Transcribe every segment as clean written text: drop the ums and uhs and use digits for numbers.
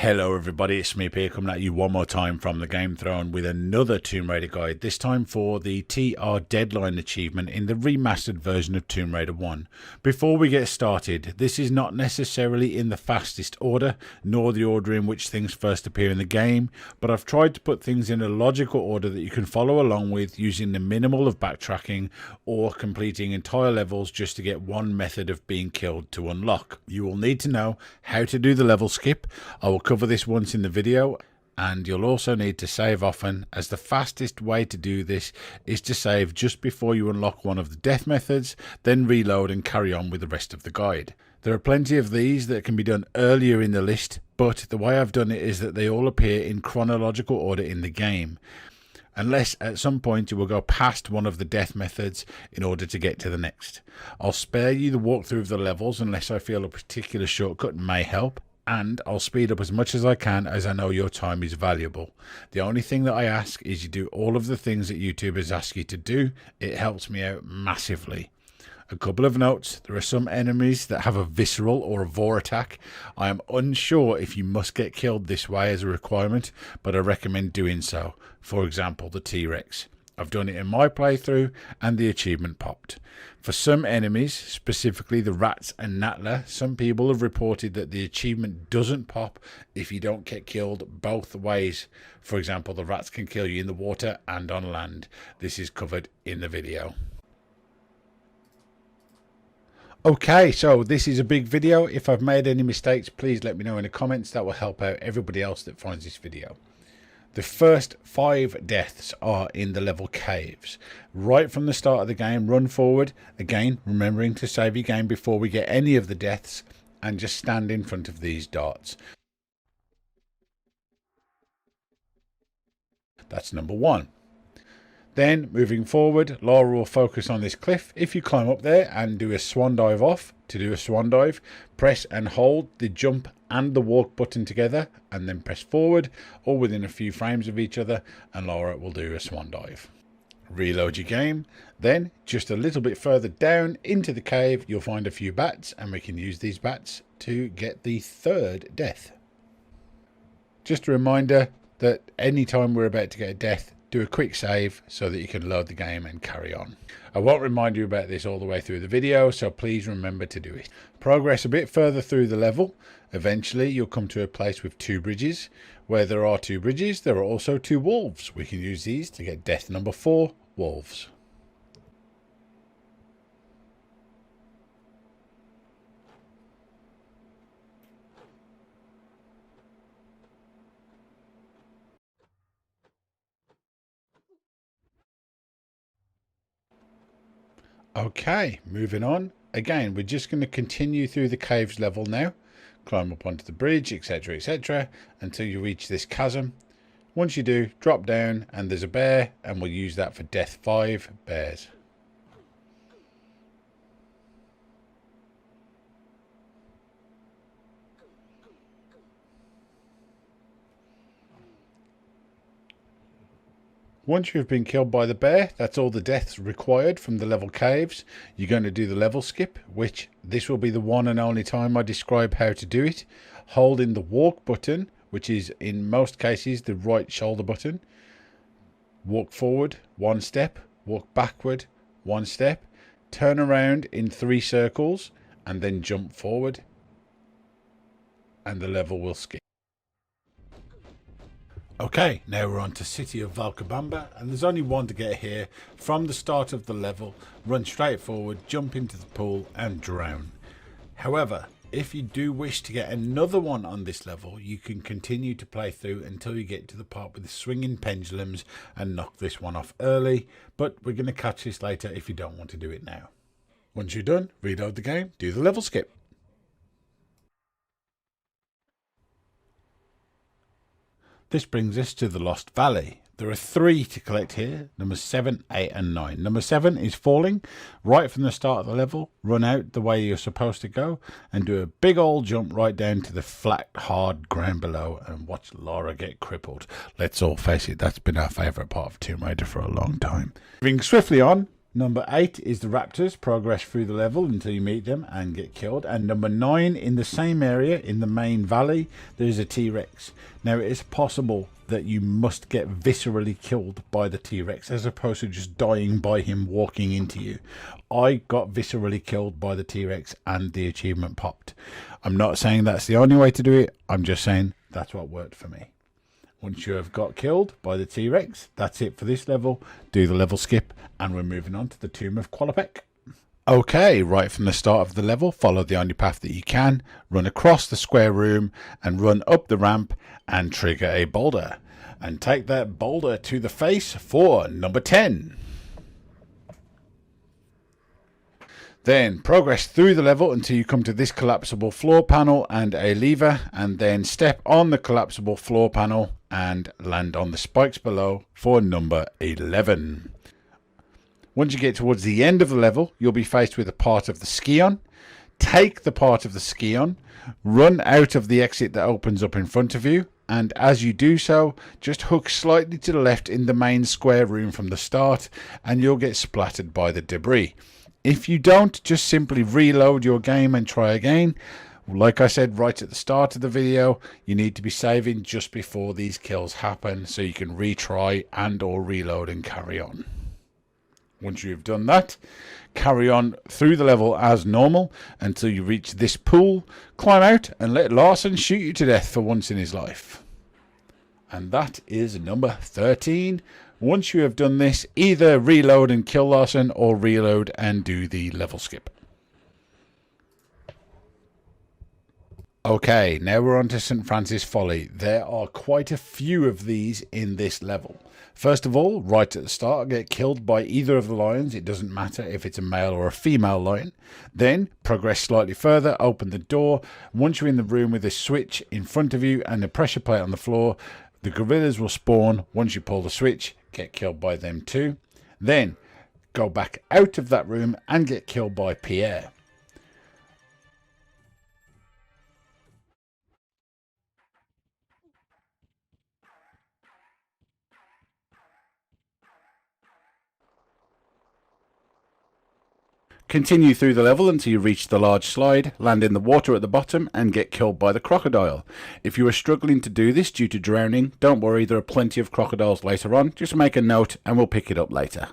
Hello everybody, it's me here coming at you one more time from the Game Throne with another Tomb Raider guide, this time for the TR Deadline achievement in the remastered version of Tomb Raider 1. Before we get started, this is not necessarily in the fastest order, nor the order in which things first appear in the game, but I've tried to put things in a logical order that you can follow along with using the minimal of backtracking or completing entire levels just to get one method of being killed to unlock. You will need to know how to do the level skip. I will cover this once in the video, and you'll also need to save often, as the fastest way to do this is to save just before you unlock one of the death methods, then reload and carry on with the rest of the guide. There are plenty of these that can be done earlier in the list, but the way I've done it is that they all appear in chronological order in the game, unless at some point you will go past one of the death methods in order to get to the next. I'll spare you the walkthrough of the levels unless I feel a particular shortcut may help, and I'll speed up as much as I can as I know your time is valuable. The only thing that I ask is you do all of the things that YouTubers ask you to do. It helps me out massively. A couple of notes: there are some enemies that have a visceral or a vor attack. I am unsure if you must get killed this way as a requirement, but I recommend doing so. For example, the T-Rex. I've done it in my playthrough and the achievement popped. For some enemies, specifically the rats and Natla, some people have reported that the achievement doesn't pop if you don't get killed both ways. For example, the rats can kill you in the water and on land. This is covered in the video. Okay, so this is a big video. If I've made any mistakes, please let me know in the comments. That will help out everybody else that finds this video. The first 5 deaths are in the level caves. Right from the start of the game, run forward, again remembering to save your game before we get any of the deaths, and just stand in front of these darts. That's number 1. Then moving forward, Laura will focus on this cliff. If you climb up there and do a swan dive off, to do a swan dive, press and hold the jump and the walk button together, and then press forward, all within a few frames of each other, and Laura will do a swan dive. Reload your game. Then just a little bit further down into the cave, you'll find a few bats, and we can use these bats to get the 3rd death. Just a reminder that anytime we're about to get a death, do a quick save so that you can load the game and carry on. I won't remind you about this all the way through the video, so please remember to do it. Progress a bit further through the level. Eventually you'll come to a place with 2 bridges. Where there are 2 bridges, there are also 2 wolves. We can use these to get death number 4, wolves. Okay, moving on. Again, we're just going to continue through the caves level now. Climb up onto the bridge, etc, etc, until you reach this chasm. Once you do, drop down and there's a bear, and we'll use that for death 5, bears. Once you've been killed by the bear, that's all the deaths required from the level caves. You're going to do the level skip, which this will be the one and only time I describe how to do it. Holding the walk button, which is in most cases the right shoulder button. Walk forward 1 step, walk backward 1 step, turn around in 3 circles, and then jump forward, and the level will skip. Okay, now we're on to City of Valcabamba, and there's only one to get here. From the start of the level, run straight forward, jump into the pool and drown. However, if you do wish to get another one on this level, you can continue to play through until you get to the part with the swinging pendulums and knock this one off early, but we're going to catch this later if you don't want to do it now. Once you're done, reload the game, do the level skip. This brings us to the Lost Valley. There are 3 to collect here, numbers 7, 8 and 9. Number 7 is falling. Right from the start of the level, run out the way you're supposed to go and do a big old jump right down to the flat, hard ground below and watch Laura get crippled. Let's all face it, that's been our favourite part of Tomb Raider for a long time. Moving swiftly on, Number 8 is the raptors. Progress through the level until you meet them and get killed. And number 9, in the same area, in the main valley, there's a T-Rex. Now, it is possible that you must get viscerally killed by the T-Rex as opposed to just dying by him walking into you. I got viscerally killed by the T-Rex and the achievement popped. I'm not saying that's the only way to do it. I'm just saying that's what worked for me. Once you have got killed by the T-Rex, that's it for this level. Do the level skip, and we're moving on to the Tomb of Qualopec. Okay, right from the start of the level, follow the only path that you can, run across the square room, and run up the ramp, and trigger a boulder. And take that boulder to the face for number 10. Then progress through the level until you come to this collapsible floor panel and a lever, and then step on the collapsible floor panel and land on the spikes below for number 11. Once you get towards the end of the level, you'll be faced with a part of the Skion. Take the part of the Skion, run out of the exit that opens up in front of you, and as you do so, just hook slightly to the left in the main square room from the start, and you'll get splattered by the debris. If you don't, just simply reload your game and try again. Like I said right at the start of the video, you need to be saving just before these kills happen so you can retry and or reload and carry on. Once you've done that, carry on through the level as normal until you reach this pool, climb out and let Larson shoot you to death for once in his life. And that is number 13. Once you have done this, either reload and kill Larson or reload and do the level skip. Okay, now we're on to St. Francis Folly. There are quite a few of these in this level. First of all, right at the start, get killed by either of the lions. It doesn't matter if it's a male or a female lion. Then progress slightly further, open the door. Once you're in the room with a switch in front of you and a pressure plate on the floor, the gorillas will spawn. Once you pull the switch, get killed by them too. Then go back out of that room and get killed by Pierre. Continue through the level until you reach the large slide, land in the water at the bottom and get killed by the crocodile. If you are struggling to do this due to drowning, don't worry, there are plenty of crocodiles later on. Just make a note and we'll pick it up later.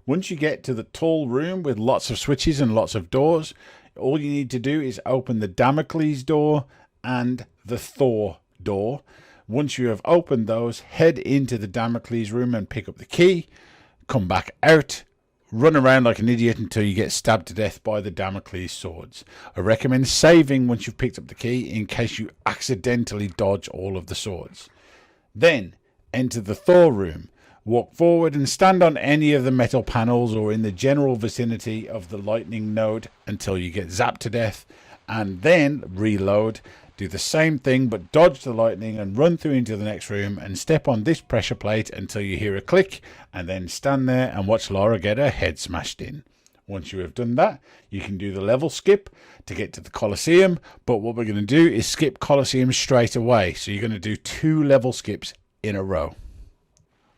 Once you get to the tall room with lots of switches and lots of doors, all you need to do is open the Damocles door and the Thor door. Once you have opened those, head into the Damocles room and pick up the key. Come back out, run around like an idiot until you get stabbed to death by the Damocles swords. I recommend saving once you've picked up the key in case you accidentally dodge all of the swords. Then enter the Thor room. Walk forward and stand on any of the metal panels or in the general vicinity of the lightning node until you get zapped to death, and then reload. Do the same thing but dodge the lightning and run through into the next room and step on this pressure plate until you hear a click, and then stand there and watch Laura get her head smashed in. Once you have done that, you can do the level skip to get to the Colosseum, but what we're going to do is skip Colosseum straight away. So you're going to do 2 level skips in a row.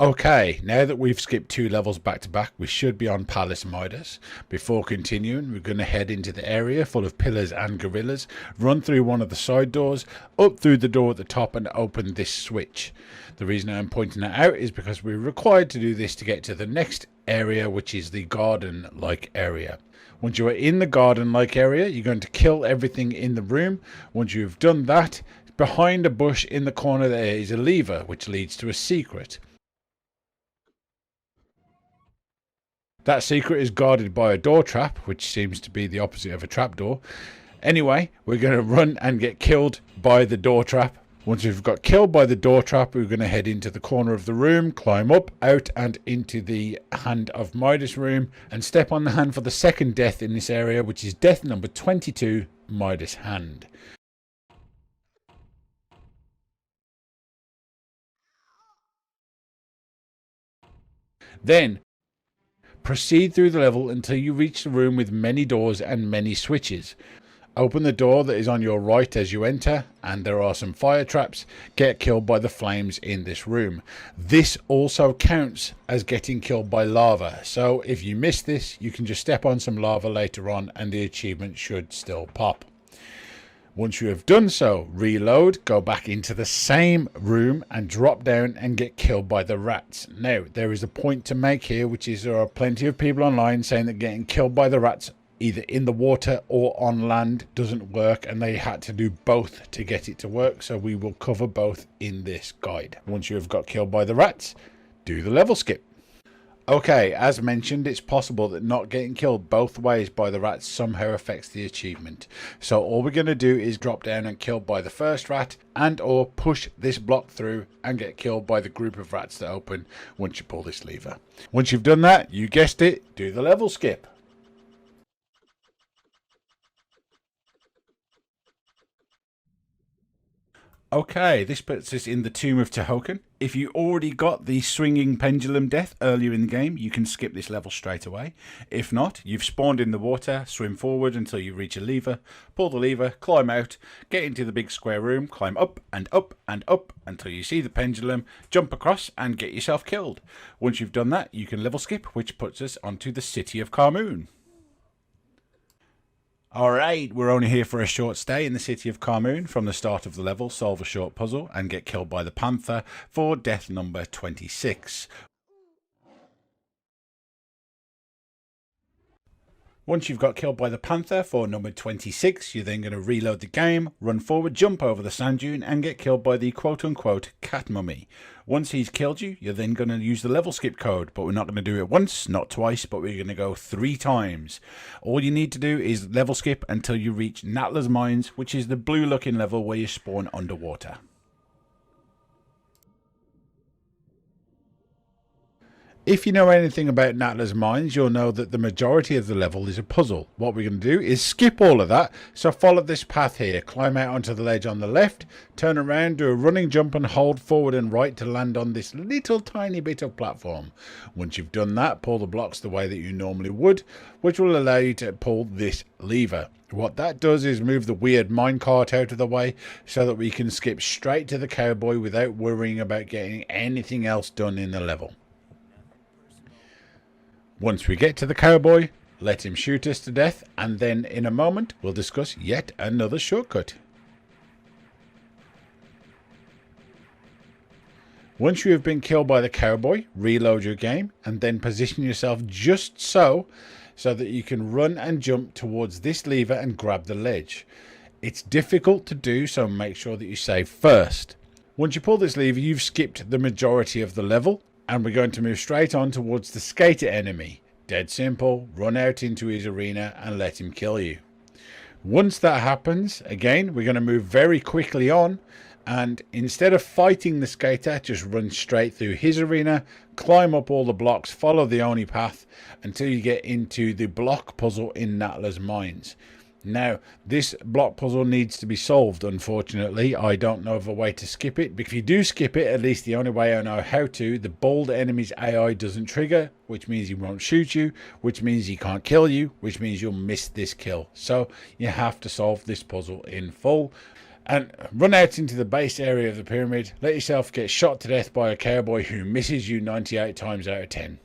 Okay, now that we've skipped 2 levels back to back, we should be on Palace Midas. Before continuing, we're going to head into the area full of pillars and gorillas, run through one of the side doors, up through the door at the top and open this switch. The reason I'm pointing that out is because we're required to do this to get to the next area, which is the garden-like area. Once you are in the garden-like area, you're going to kill everything in the room. Once you've done that, behind a bush in the corner there is a lever, which leads to a secret. That secret is guarded by a door trap, which seems to be the opposite of a trapdoor. Anyway, we're going to run and get killed by the door trap. Once we've got killed by the door trap, we're going to head into the corner of the room, climb up, out and into the Hand of Midas room, and step on the hand for the second death in this area, which is death number 22, Midas Hand. Then proceed through the level until you reach the room with many doors and many switches. Open the door that is on your right as you enter, and there are some fire traps. Get killed by the flames in this room. This also counts as getting killed by lava, so if you miss this, you can just step on some lava later on and the achievement should still pop. Once you have done so, reload, go back into the same room and drop down and get killed by the rats. Now, there is a point to make here, which is there are plenty of people online saying that getting killed by the rats either in the water or on land doesn't work, and they had to do both to get it to work, so we will cover both in this guide. Once you have got killed by the rats, do the level skip. Okay, as mentioned, it's possible that not getting killed both ways by the rats somehow affects the achievement. So all we're going to do is drop down and kill by the first rat, and or push this block through and get killed by the group of rats that open once you pull this lever. Once you've done that, you guessed it, do the level skip. Okay, this puts us in the Tomb of Tehokan. If you already got the swinging pendulum death earlier in the game, you can skip this level straight away. If not, you've spawned in the water, swim forward until you reach a lever, pull the lever, climb out, get into the big square room, climb up and up and up until you see the pendulum, jump across and get yourself killed. Once you've done that, you can level skip, which puts us onto the city of Carmoon. Alright, we're only here for a short stay in the city of Carmoon. From the start of the level, solve a short puzzle and get killed by the Panther for death number 26. Once you've got killed by the Panther for number 26, you're then going to reload the game, run forward, jump over the sand dune and get killed by the quote-unquote cat mummy. Once he's killed you, you're then going to use the level skip code, but we're not going to do it once, not twice, but we're going to go 3 times. All you need to do is level skip until you reach Natla's Mines, which is the blue looking level where you spawn underwater. If you know anything about Natla's Mines, you'll know that the majority of the level is a puzzle. What we're going to do is skip all of that, so follow this path here. Climb out onto the ledge on the left, turn around, do a running jump and hold forward and right to land on this little tiny bit of platform. Once you've done that, pull the blocks the way that you normally would, which will allow you to pull this lever. What that does is move the weird minecart out of the way so that we can skip straight to the cowboy without worrying about getting anything else done in the level. Once we get to the cowboy, let him shoot us to death, and then in a moment we'll discuss yet another shortcut. Once you have been killed by the cowboy, reload your game and then position yourself just so that you can run and jump towards this lever and grab the ledge. It's difficult to do, so make sure that you save first. Once you pull this lever, you've skipped the majority of the level. And we're going to move straight on towards the skater enemy. Dead simple, run out into his arena and let him kill you. Once that happens, again, we're going to move very quickly on. And instead of fighting the skater, just run straight through his arena, climb up all the blocks, follow the Oni path until you get into the block puzzle in Natla's Mines. Now, this block puzzle needs to be solved, unfortunately. I don't know of a way to skip it. But if you do skip it, at least the only way I know how to, the bold enemy's AI doesn't trigger, which means he won't shoot you, which means he can't kill you, which means you'll miss this kill. So you have to solve this puzzle in full. And run out into the base area of the pyramid, let yourself get shot to death by a cowboy who misses you 98 times out of 10.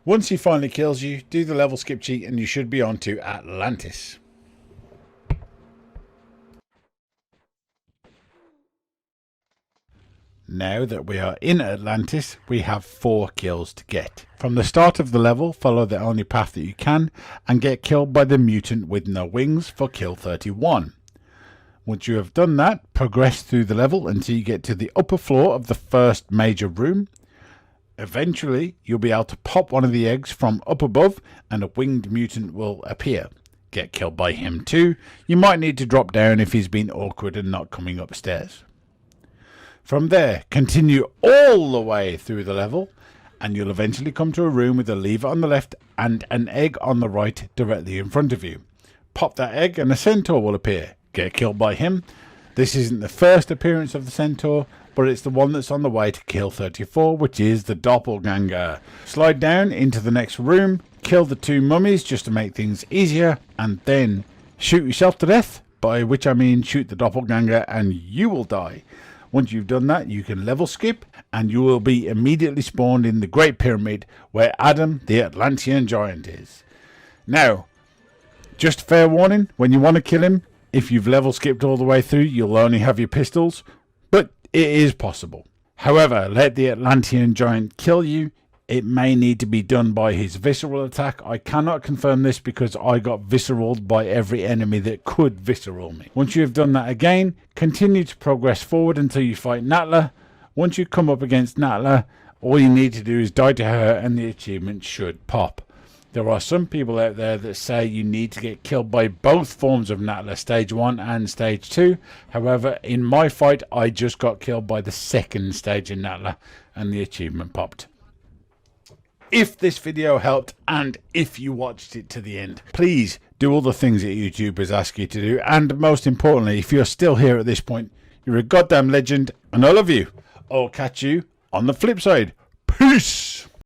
Once he finally kills you, do the level skip cheat and you should be on to Atlantis. Now that we are in Atlantis, we have 4 kills to get. From the start of the level, follow the only path that you can and get killed by the mutant with no wings for kill 31. Once you have done that, progress through the level until you get to the upper floor of the first major room. Eventually, you'll be able to pop one of the eggs from up above and a winged mutant will appear. Get killed by him too. You might need to drop down if he's been awkward and not coming upstairs. From there, continue all the way through the level and you'll eventually come to a room with a lever on the left and an egg on the right directly in front of you. Pop that egg and a centaur will appear. Get killed by him. This isn't the first appearance of the centaur, but it's the one that's on the way to kill 34, which is the doppelganger. Slide down into the next room, kill the 2 mummies just to make things easier, and then shoot yourself to death, by which I mean shoot the doppelganger and you will die. Once you've done that, you can level skip and you will be immediately spawned in the Great Pyramid where Adam the Atlantean giant is. Now, just fair warning, when you want to kill him, if you've level skipped all the way through, you'll only have your pistols, but it is possible. However, let the Atlantean giant kill you. It may need to be done by his visceral attack. I cannot confirm this because I got visceraled by every enemy that could visceral me. Once you have done that again, continue to progress forward until you fight Natla. Once you come up against Natla, all you need to do is die to her and the achievement should pop. There are some people out there that say you need to get killed by both forms of Natla, stage 1 and stage 2. However, in my fight, I just got killed by the second stage in Natla and the achievement popped. If this video helped and if you watched it to the end, please do all the things that YouTubers ask you to do. And most importantly, if you're still here at this point, you're a goddamn legend and I love you. I'll catch you on the flip side. Peace!